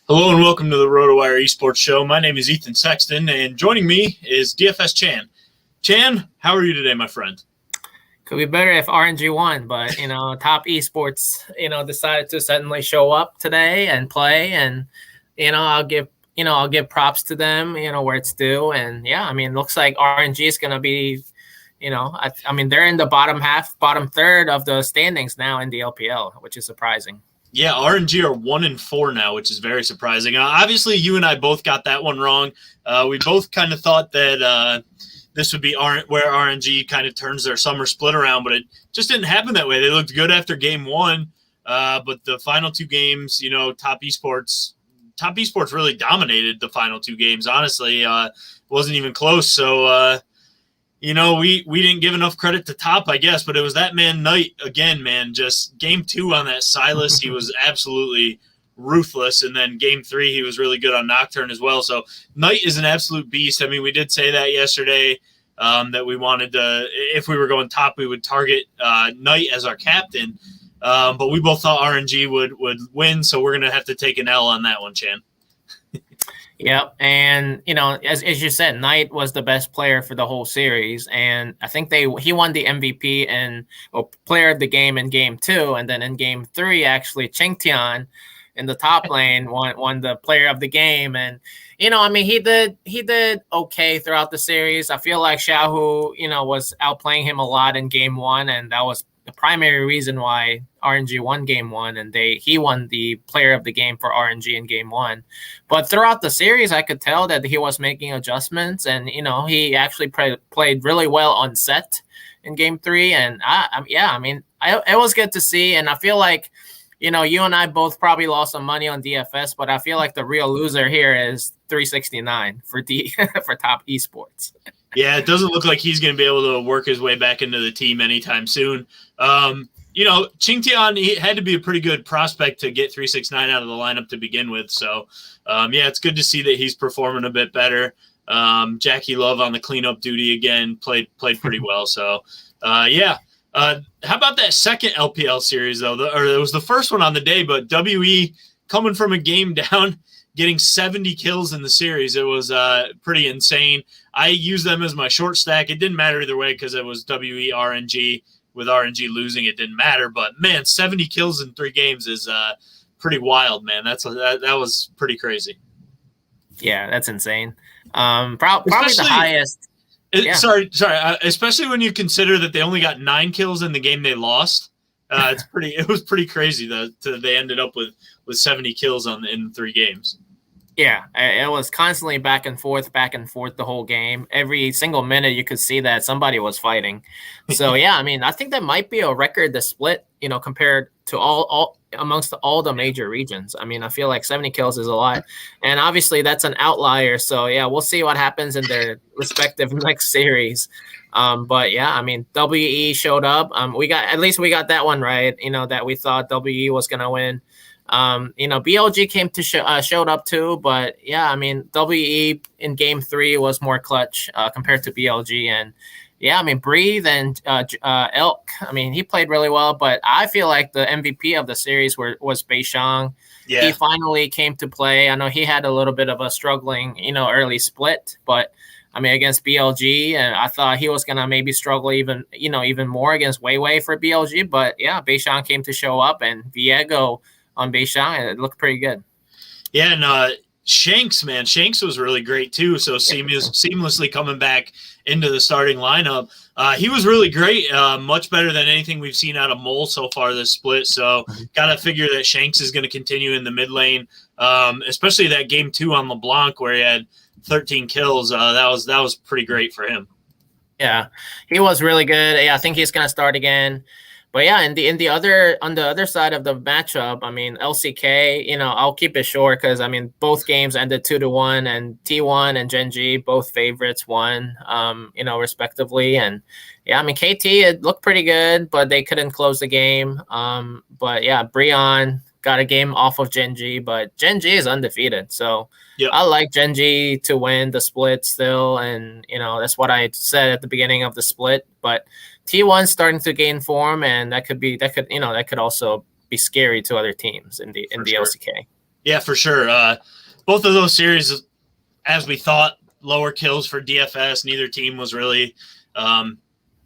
Hello and welcome to the RotoWire Esports Show. My name is Ethan Sexton, and joining me is DFS Chan. Chan, how are you today, my friend? Could be better if RNG won, but top esports, decided to suddenly show up today and play, and I'll give props to them, where it's due, and yeah, I mean, looks like RNG is gonna be, I mean, they're in the bottom third of the standings now in the LPL, which is surprising. Yeah, RNG are 1-4 now, which is very surprising. Obviously, you and I both got that one wrong. We both kind of thought that this would be where RNG kind of turns their summer split around, but it just didn't happen that way. They looked good after game one, but the final two games, top esports really dominated the final two games. Honestly, wasn't even close. So, we didn't give enough credit to top, I guess, but it was that man Knight again, man. Just game two on that Silas, he was absolutely ruthless. And then game three, he was really good on Nocturne as well. So Knight is an absolute beast. I mean, we did say that yesterday that we wanted to, if we were going top, we would target Knight as our captain. But we both thought RNG would win, so we're going to have to take an L on that one, Chan. Yep, and as you said, Knight was the best player for the whole series, and I think he won the MVP and player of the game in game two, and then in game three, actually Chengtian in the top lane won the player of the game, and I mean he did okay throughout the series. I feel like Xiaohu was outplaying him a lot in game one, and that was the primary reason why RNG won game one, and he won the player of the game for RNG in game one. But throughout the series, I could tell that he was making adjustments, and he actually played really well on set in game three. And it was good to see. And I feel like you and I both probably lost some money on DFS, but I feel like the real loser here is 369 for for top esports. Yeah, it doesn't look like he's going to be able to work his way back into the team anytime soon. Qingtian, he had to be a pretty good prospect to get 369 out of the lineup to begin with. So, it's good to see that he's performing a bit better. Jackie Love on the cleanup duty again, played pretty well. So, how about that second LPL series, though? It was the first one on the day, but WE coming from a game down, getting 70 kills in the series. It was pretty insane. I used them as my short stack. It didn't matter either way because it was WE RNG. With RNG losing, it didn't matter. But, man, 70 kills in 3 games is pretty wild, man. That was pretty crazy. Yeah, that's insane. Probably the highest. Sorry. Especially when you consider that they only got 9 kills in the game they lost. It was pretty crazy that they ended up with 70 kills in 3 games. Yeah, it was constantly back and forth the whole game. Every single minute you could see that somebody was fighting. So, yeah, I mean, I think that might be a record to split, compared to all amongst all the major regions. I mean, I feel like 70 kills is a lot. And obviously that's an outlier. So, yeah, we'll see what happens in their respective next series. But, yeah, I mean, WE showed up. We got that one right, that we thought WE was going to win. BLG came to showed up too, but yeah, I mean, WE in game 3 was more clutch compared to BLG, and yeah, I mean, Breathe and Elk, I mean, he played really well, but I feel like the MVP of the series was Beishang. Yeah. He finally came to play. I know he had a little bit of a struggling, early split, but I mean, against BLG, and I thought he was gonna maybe struggle even more against Weiwei for BLG, but yeah, Beishang came to show up, and Viego on Beishang, and it looked pretty good. Yeah, and Shanks was really great too. So seamlessly coming back into the starting lineup. He was really great, much better than anything we've seen out of Mole so far this split. So got to figure that Shanks is going to continue in the mid lane, especially that game 2 on LeBlanc where he had 13 kills. That was pretty great for him. Yeah, he was really good. Yeah, I think he's going to start again. But yeah, on the other side of the matchup, I mean, LCK, I'll keep it short because I mean both games ended 2-1, and T1 and Genji, both favorites, won, respectively. And yeah, I mean KT, it looked pretty good, but they couldn't close the game. But yeah, Breon got a game off of Genji, but Genji is undefeated, so yep. I like Genji to win the split still, and that's what I said at the beginning of the split, but. T1 starting to gain form, and that could also be scary to other teams in the LCK. Yeah, for sure. Both of those series, as we thought, lower kills for DFS. Neither team was really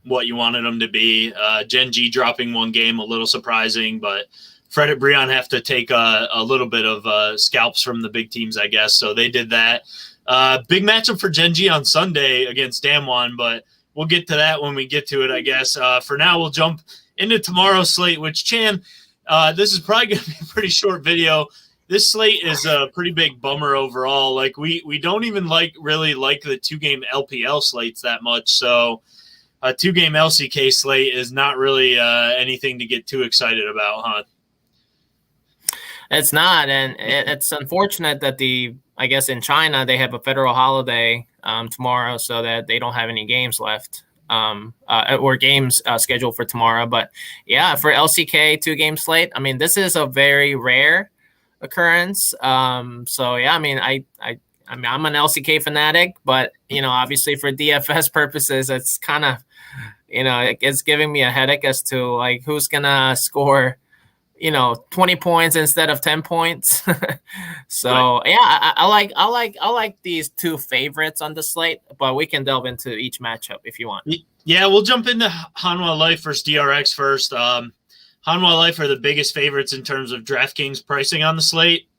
what you wanted them to be. Gen G dropping one game, a little surprising, but Fred and Breon have to take a little bit of scalps from the big teams, I guess. So they did that. Big matchup for Gen G on Sunday against Damwon, but we'll get to that when we get to it, I guess. For now, we'll jump into tomorrow's slate, which, Chan, this is probably going to be a pretty short video. This slate is a pretty big bummer overall. Like we don't even really like the 2-game LPL slates that much. So a 2-game LCK slate is not really anything to get too excited about, huh? It's not, and it's unfortunate that I guess in China they have a federal holiday tomorrow, so that they don't have any games left or games scheduled for tomorrow. But yeah, for LCK 2-game slate, I mean, this is a very rare occurrence. So yeah, I mean, I'm an LCK fanatic, but obviously for DFS purposes, it's kind of it's giving me a headache as to like who's gonna score 20 points instead of 10 points. So right. Yeah, I like these two favorites on the slate, but we can delve into each matchup if you want. Yeah, we'll jump into Hanwha Life versus DRX first. Hanwha Life are the biggest favorites in terms of DraftKings pricing on the slate,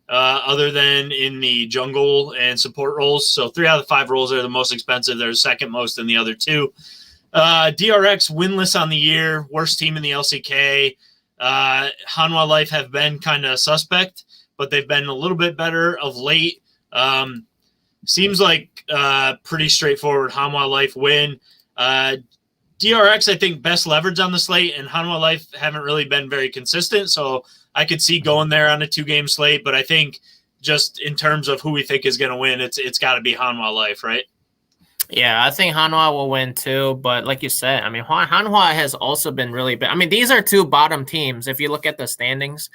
other than in the jungle and support roles. So 3 out of the 5 roles are the most expensive. They're the second most in the other 2. DRX winless on the year, worst team in the LCK. Hanwha Life have been kind of suspect, but they've been a little bit better of late. Seems like pretty straightforward Hanwha Life win. DRX, I think, best leverage on the slate, and Hanwha Life haven't really been very consistent, so I could see going there on a 2-game slate, but I think just in terms of who we think is going to win, it's got to be Hanwha Life, right? Yeah, I think Hanwha will win too, but like you said, I mean, Hanwha has also been really bad. I mean, these are 2 bottom teams if you look at the standings.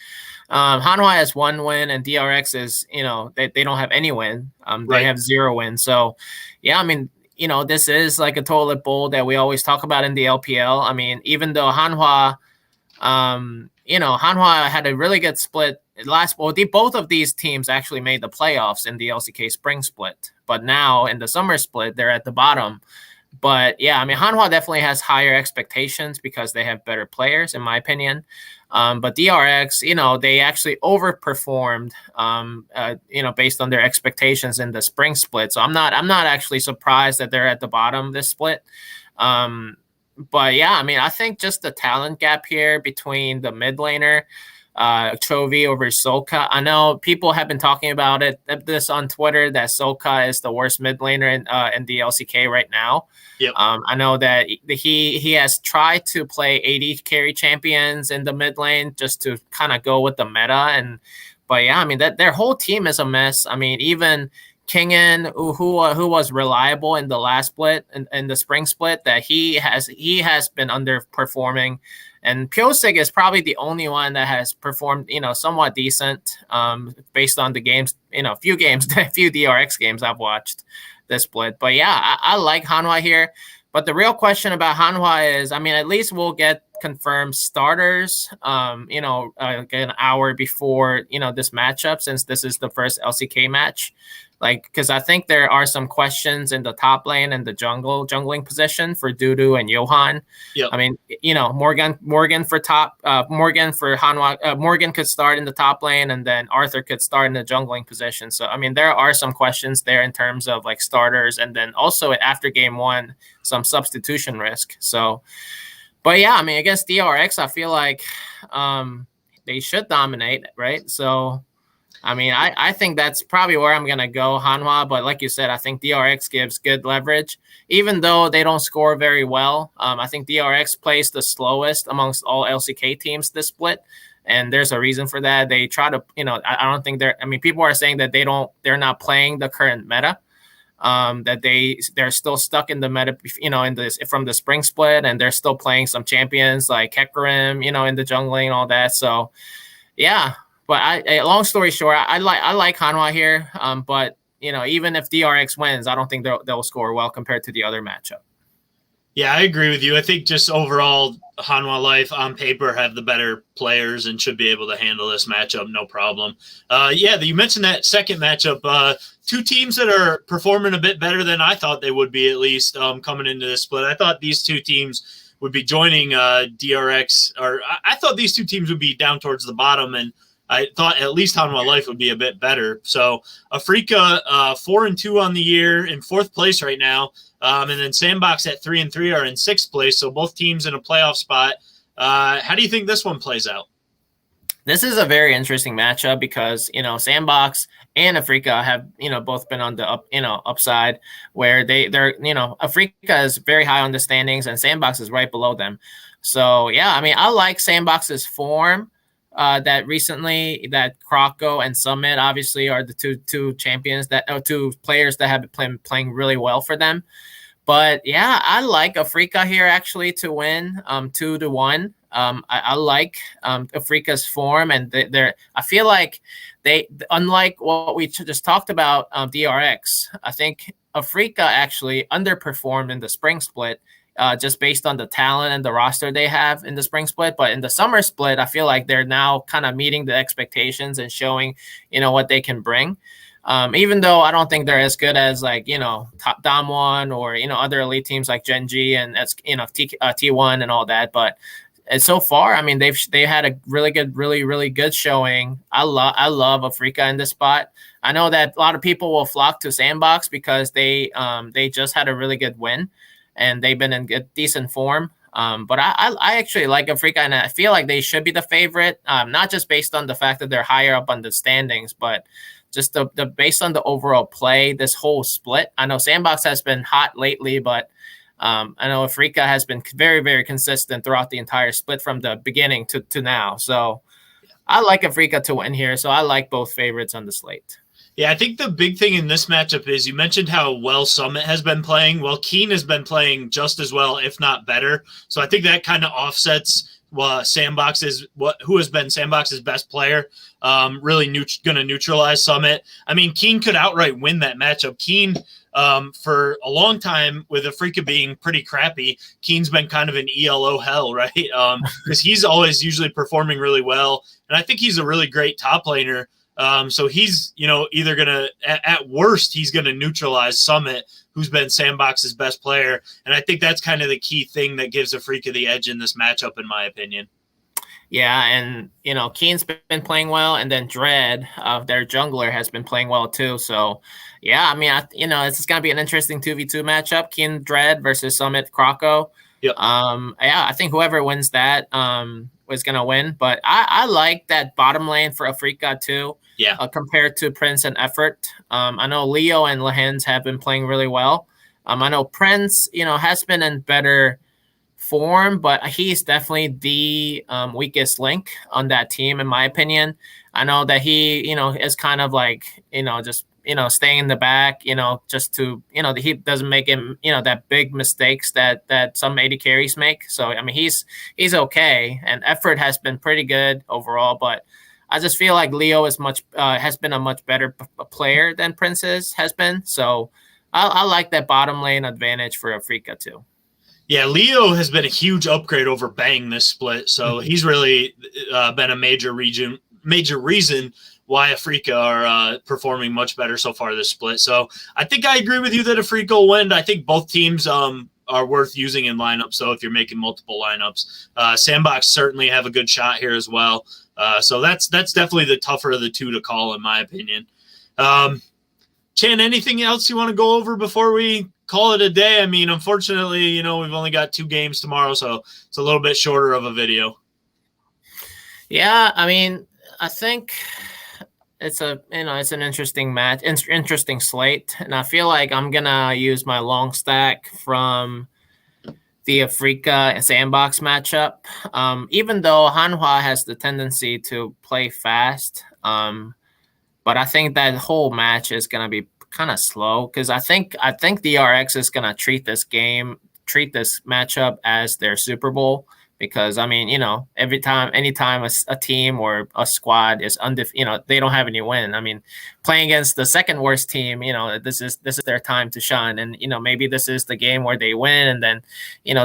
Hanwha has 1 win, and DRX is, they don't have any win. They have 0 wins. So, yeah, I mean, this is like a toilet bowl that we always talk about in the LPL. I mean, even though Hanwha, Hanwha had a really good split both of these teams actually made the playoffs in the LCK spring split, but now in the summer split, they're at the bottom. But yeah, I mean, Hanwha definitely has higher expectations because they have better players, in my opinion. But DRX, they actually overperformed, based on their expectations in the spring split. So I'm not actually surprised that they're at the bottom this split. But yeah, I mean, I think just the talent gap here between the mid laner, Chovy over Soka. I know people have been talking about this on Twitter, that Soka is the worst mid laner in the LCK right now. Yep. I know that he has tried to play AD carry champions in the mid lane just to kind of go with the meta, but yeah, I mean that their whole team is a mess. I mean, even Kingen, who was reliable in the last split, in the spring split, that he has been underperforming. And Pyosik is probably the only one that has performed, somewhat decent, based on the games, a few DRX games I've watched this split. But yeah, I like Hanwha here. But the real question about Hanwha is, I mean, at least we'll get confirmed starters, like an hour before, this matchup, since this is the first LCK match. Because I think there are some questions in the top lane and the jungling position for Dudu and Johan. Yep. I mean, Morgan for Hanwha. Morgan could start in the top lane, and then Arthur could start in the jungling position. So I mean, there are some questions there in terms of like starters, and then also after game 1, some substitution risk. So, but yeah, I mean, against DRX, I feel like they should dominate, right? So. I mean, I think that's probably where I'm going to go, Hanwha. But like you said, I think DRX gives good leverage. Even though they don't score very well, I think DRX plays the slowest amongst all LCK teams this split. And there's a reason for that. They try to, I don't think people are saying that they're not playing the current meta. That they're still stuck in the meta, from the spring split, and they're still playing some champions like Hecarim, in the jungling and all that. So, yeah. But long story short, I like Hanwha here. But even if DRX wins, I don't think they'll score well compared to the other matchup. Yeah, I agree with you. I think just overall, Hanwha Life on paper have the better players and should be able to handle this matchup no problem. Yeah, you mentioned that second matchup. Two teams that are performing a bit better than I thought they would be, at least coming into this split. I thought these two teams would be joining DRX, or I thought these two teams would be down towards the bottom, and I thought at least Hanwha Life would be a bit better. So Afrika 4-2 on the year, in fourth place right now. And then Sandbox at 3-3 are in sixth place. So both teams in a playoff spot. How do you think this one plays out? This is a very interesting matchup because, Sandbox and Afrika have, both been on the upside, where they're, Afrika is very high on the standings and Sandbox is right below them. So, yeah, I mean, I like Sandbox's form. That recently, that Croco and Summit obviously are the two champions, two players that have been playing really well for them. But yeah, I like Afrika here actually to win 2-1. I like Afrika's form, and I feel like they, unlike what we just talked about, DRX, I think Afrika actually underperformed in the spring split. Just based on the talent and the roster they have in the spring split. But in the summer split, I feel like they're now kind of meeting the expectations and showing, what they can bring. Even though I don't think they're as good as Damwon or, other elite teams like Genji and T1 and all that. But so far, I mean, they had a really good showing. I love Afrika in this spot. I know that a lot of people will flock to Sandbox because they just had a really good win. And they've been in decent form. But I actually like Afrika, and I feel like they should be the favorite, not just based on the fact that they're higher up on the standings, but just the based on the overall play, this whole split. I know Sandbox has been hot lately, but I know Afrika has been very, very consistent throughout the entire split from the beginning to now. So I like Afrika to win here. So I like both favorites on the slate. Yeah, I think the big thing in this matchup is you mentioned how well Summit has been playing. Well, Keen has been playing just as well, if not better. So I think that kind of offsets Sandbox is who has been Sandbox's best player. Really going to neutralize Summit. I mean, Keen could outright win that matchup. Keen, for a long time, with Afrika being pretty crappy, Keen's been kind of an ELO hell, right? Because he's always usually performing really well, and I think he's a really great top laner. So he's, either going to, at worst, he's going to neutralize Summit, who's been Sandbox's best player. And I think that's kind of the key thing that gives Afrika the edge in this matchup, in my opinion. Yeah, and, Keen's been playing well, and then Dread, their jungler, has been playing well too. So, yeah, I mean, it's going to be an interesting 2v2 matchup, Keen Dread versus Summit Croco. Yep. Yeah, I think whoever wins that is going to win. But I like that bottom lane for Afrika too. Yeah. Compared to Prince and Effort. I know Leo and Lehens have been playing really well. I know Prince, has been in better form, but he's definitely the weakest link on that team, in my opinion. I know that he, is kind of like, just, staying in the back, just to, he doesn't make him, that big mistakes that some AD carries make. So, I mean, he's okay. And Effort has been pretty good overall, but I just feel like Leo is has been a much better player than Prince has been. So I like that bottom lane advantage for Afrika too. Yeah, Leo has been a huge upgrade over Bang this split. So he's really been a major reason why Afrika are performing much better so far this split. So I think I agree with you that Afrika will win. I think both teams are worth using in lineups. So if you're making multiple lineups, Sandbox certainly have a good shot here as well. So that's definitely the tougher of the two to call, in my opinion. Chan, anything else you want to go over before we call it a day? I mean, unfortunately, we've only got 2 games tomorrow, so it's a little bit shorter of a video. Yeah, I mean, I think it's an interesting match, interesting slate, and I feel like I'm gonna use my long stack from the Afrika and Sandbox matchup. Even though Hanwha has the tendency to play fast, but I think that whole match is gonna be kind of slow because I think DRX is gonna treat this matchup as their Super Bowl, because I mean, anytime a team or a squad is they don't have any win. I mean, playing against the second worst team, this is their time to shine, and maybe this is the game where they win and then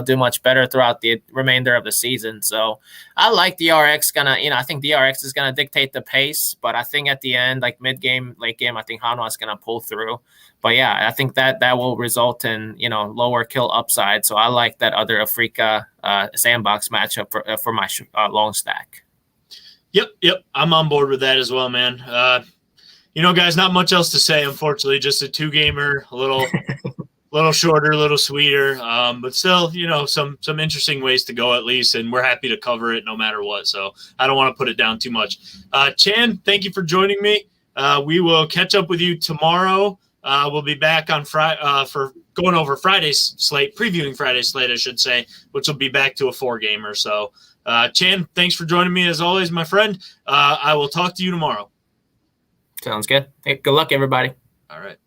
do much better throughout the remainder of the season. So I like DRX I think DRX is gonna dictate the pace, but I think at the end, like mid game, late game, I think Hanwha is gonna pull through. But yeah, I think that will result in lower kill upside. So I like that other Africa sandbox matchup for my long stack. Yep. I'm on board with that as well, man. Guys, not much else to say, unfortunately. Just a 2-gamer, a little shorter, a little sweeter, but still, some interesting ways to go at least, and we're happy to cover it no matter what. So I don't want to put it down too much. Chan, thank you for joining me. We will catch up with you tomorrow. We'll be back on Friday for going over Friday's slate, previewing Friday's slate, I should say, which will be back to a 4-gamer. So, Chan, thanks for joining me as always, my friend. I will talk to you tomorrow. Sounds good. Hey, good luck, everybody. All right.